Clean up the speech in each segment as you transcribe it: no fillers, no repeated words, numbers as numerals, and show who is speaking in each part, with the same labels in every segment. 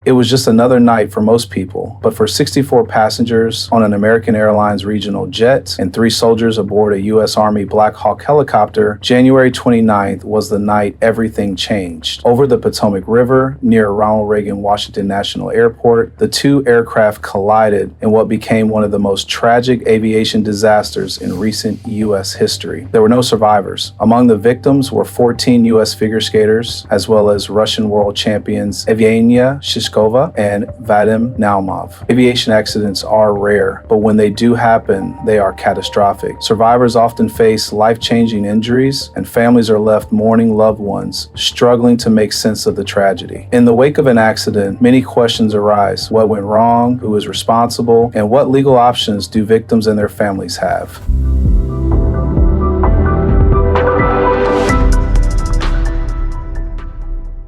Speaker 1: It was just another night for most people, but for 64 passengers on an American Airlines regional jet and 3 soldiers aboard a U.S. Army Black Hawk helicopter, January 29th was the night everything changed. Over the Potomac River, near Ronald Reagan Washington National Airport, the 2 aircraft collided in what became one of the most tragic aviation disasters in recent U.S. history. There were no survivors. Among the victims were 14 U.S. figure skaters, as well as Russian world champions Evgenia Shishkova and Vadim Naumov. Aviation accidents are rare, but when they do happen, they are catastrophic. Survivors often face life-changing injuries, and families are left mourning loved ones, struggling to make sense of the tragedy. In the wake of an accident, many questions arise. What went wrong? Who is responsible? And what legal options do victims and their families have?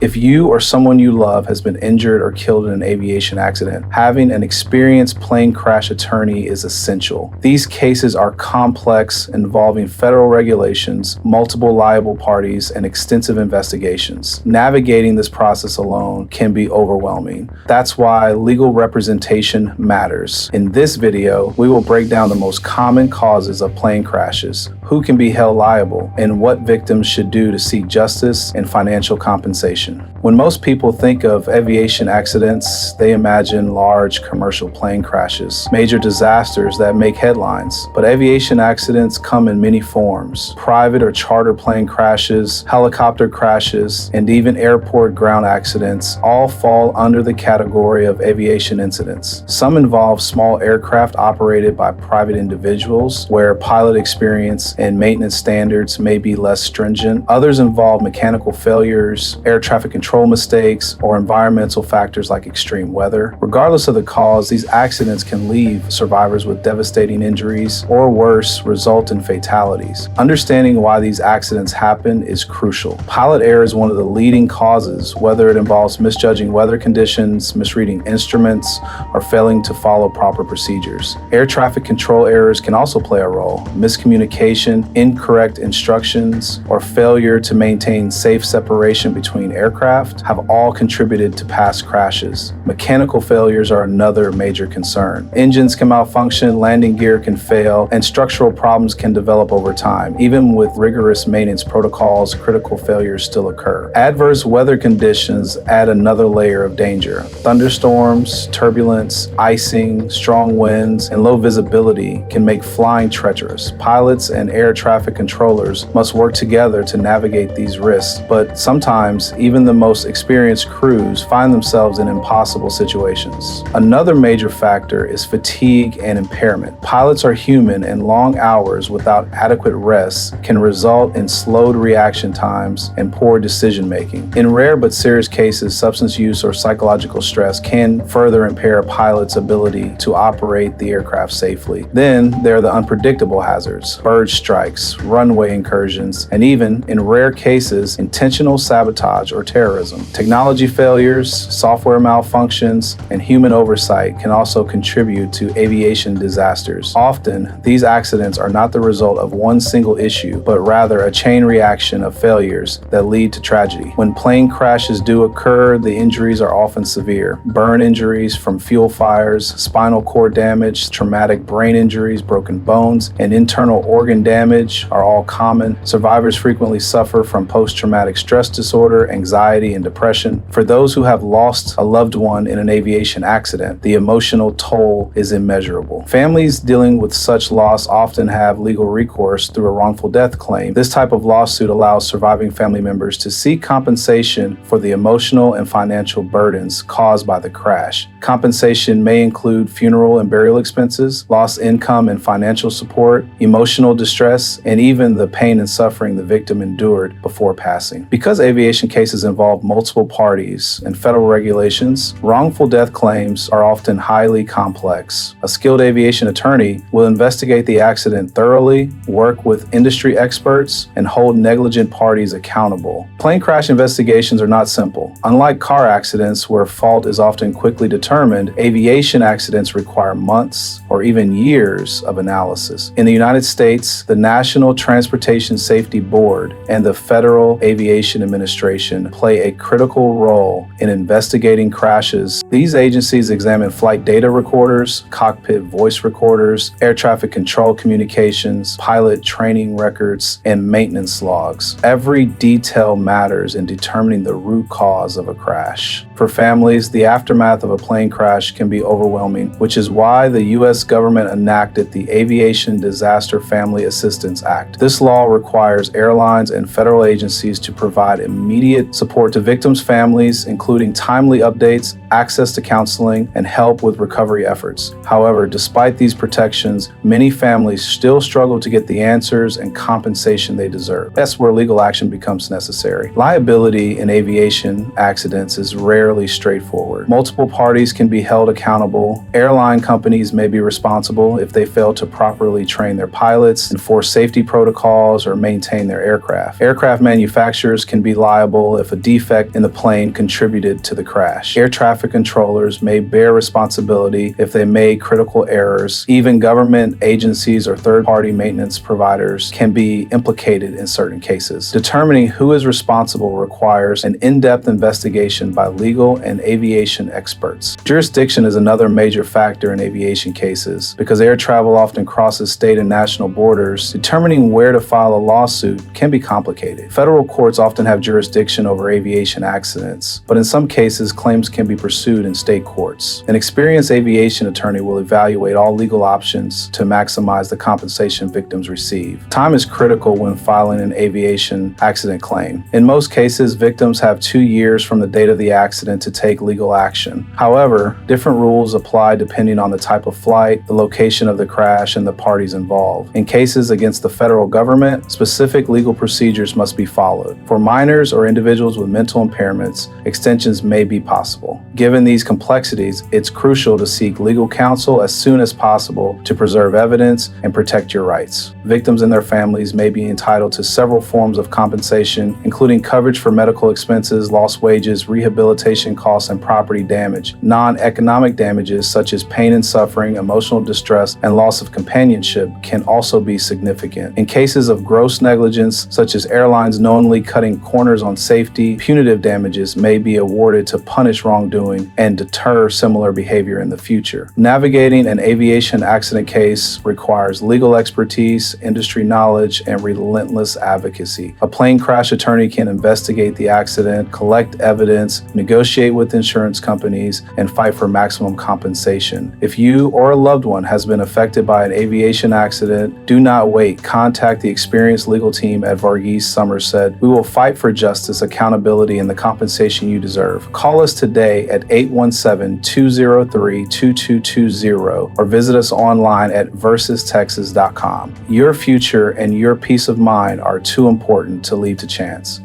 Speaker 1: If you or someone you love has been injured or killed in an aviation accident, having an experienced plane crash attorney is essential. These cases are complex, involving federal regulations, multiple liable parties, and extensive investigations. Navigating this process alone can be overwhelming. That's why legal representation matters. In this video, we will break down the most common causes of plane crashes, who can be held liable, and what victims should do to seek justice and financial compensation. When most people think of aviation accidents, they imagine large commercial plane crashes, major disasters that make headlines. But aviation accidents come in many forms: private or charter plane crashes, helicopter crashes, and even airport ground accidents all fall under the category of aviation incidents. Some involve small aircraft operated by private individuals, where pilot experience and maintenance standards may be less stringent. Others involve mechanical failures, air traffic control mistakes, or environmental factors like extreme weather. Regardless of the cause, these accidents can leave survivors with devastating injuries, or worse, result in fatalities. Understanding why these accidents happen is crucial. Pilot error is one of the leading causes, whether it involves misjudging weather conditions, misreading instruments, or failing to follow proper procedures. Air traffic control errors can also play a role. Miscommunication, incorrect instructions, or failure to maintain safe separation between aircraft have all contributed to past crashes. Mechanical failures are another major concern. Engines can malfunction, landing gear can fail, and structural problems can develop over time. Even with rigorous maintenance protocols, critical failures still occur. Adverse weather conditions add another layer of danger. Thunderstorms, turbulence, icing, strong winds, and low visibility can make flying treacherous. Pilots and air traffic controllers must work together to navigate these risks, but sometimes even the most experienced crews find themselves in impossible situations. Another major factor is fatigue and impairment. Pilots are human, and long hours without adequate rest can result in slowed reaction times and poor decision making. In rare but serious cases, substance use or psychological stress can further impair a pilot's ability to operate the aircraft safely. Then there are the unpredictable hazards: bird strikes, runway incursions, and even, in rare cases, intentional sabotage or terrorism. Technology failures, software malfunctions, and human oversight can also contribute to aviation disasters. Often, these accidents are not the result of one single issue, but rather a chain reaction of failures that lead to tragedy. When plane crashes do occur, the injuries are often severe. Burn injuries from fuel fires, spinal cord damage, traumatic brain injuries, broken bones, and internal organ damage are all common. Survivors frequently suffer from post-traumatic stress disorder, anxiety, and depression. For those who have lost a loved one in an aviation accident, the emotional toll is immeasurable. Families dealing with such loss often have legal recourse through a wrongful death claim. This type of lawsuit allows surviving family members to seek compensation for the emotional and financial burdens caused by the crash. Compensation may include funeral and burial expenses, lost income and financial support, emotional distress, and even the pain and suffering the victim endured before passing. Because aviation cases involve multiple parties and federal regulations, wrongful death claims are often highly complex. A skilled aviation attorney will investigate the accident thoroughly, work with industry experts, and hold negligent parties accountable. Plane crash investigations are not simple. Unlike car accidents, where fault is often quickly determined, aviation accidents require months or even years of analysis. In the United States, the National Transportation Safety Board and the Federal Aviation Administration play a critical role in investigating crashes. These agencies examine flight data recorders, cockpit voice recorders, air traffic control communications, pilot training records, and maintenance logs. Every detail matters in determining the root cause of a crash. For families, the aftermath of a plane crash can be overwhelming, which is why the U.S. government enacted the Aviation Disaster Family Assistance Act. This law requires airlines and federal agencies to provide immediate support to victims' families, including timely updates, access to counseling, and help with recovery efforts. However, despite these protections, many families still struggle to get the answers and compensation they deserve. That's where legal action becomes necessary. Liability in aviation accidents is rarely straightforward. Multiple parties can be held accountable. Airline companies may be responsible if they fail to properly train their pilots, enforce safety protocols, or maintain their aircraft. Aircraft manufacturers can be liable if a defect in the plane contributed to the crash. Air traffic controllers may bear responsibility if they made critical errors. Even government agencies or third-party maintenance providers can be implicated in certain cases. Determining who is responsible requires an in-depth investigation by legal and aviation experts. Jurisdiction is another major factor in aviation cases. Because air travel often crosses state and national borders, determining where to file a lawsuit can be complicated. Federal courts often have jurisdiction over aviation accidents, but in some cases, claims can be pursued in state courts. An experienced aviation attorney will evaluate all legal options to maximize the compensation victims receive. Time is critical when filing an aviation accident claim. In most cases, victims have 2 years from the date of the accident to take legal action. However, different rules apply depending on the type of flight, the location of the crash, and the parties involved. In cases against the federal government, specific legal procedures must be followed. For minors or individuals with mental impairments, extensions may be possible. Given these complexities, it's crucial to seek legal counsel as soon as possible to preserve evidence and protect your rights. Victims and their families may be entitled to several forms of compensation, including coverage for medical expenses, lost wages, rehabilitation costs, and property damage. Non-economic damages such as pain and suffering, emotional distress, and loss of companionship can also be significant. In cases of gross negligence, such as airlines knowingly cutting corners on safety, punitive damages may be awarded to punish wrongdoing and deter similar behavior in the future. Navigating an aviation accident case requires legal expertise, industry knowledge, and relentless advocacy. A plane crash attorney can investigate the accident, collect evidence, negotiate with insurance companies, and fight for maximum compensation. If you or a loved one has been affected by an aviation accident, do not wait. Contact the experienced legal team at Varghese Summersett. We will fight for justice, accountability, and the compensation you deserve. Call us today at 817-203-2220 or visit us online at versestexas.com. Your future and your peace of mind are too important to leave to chance.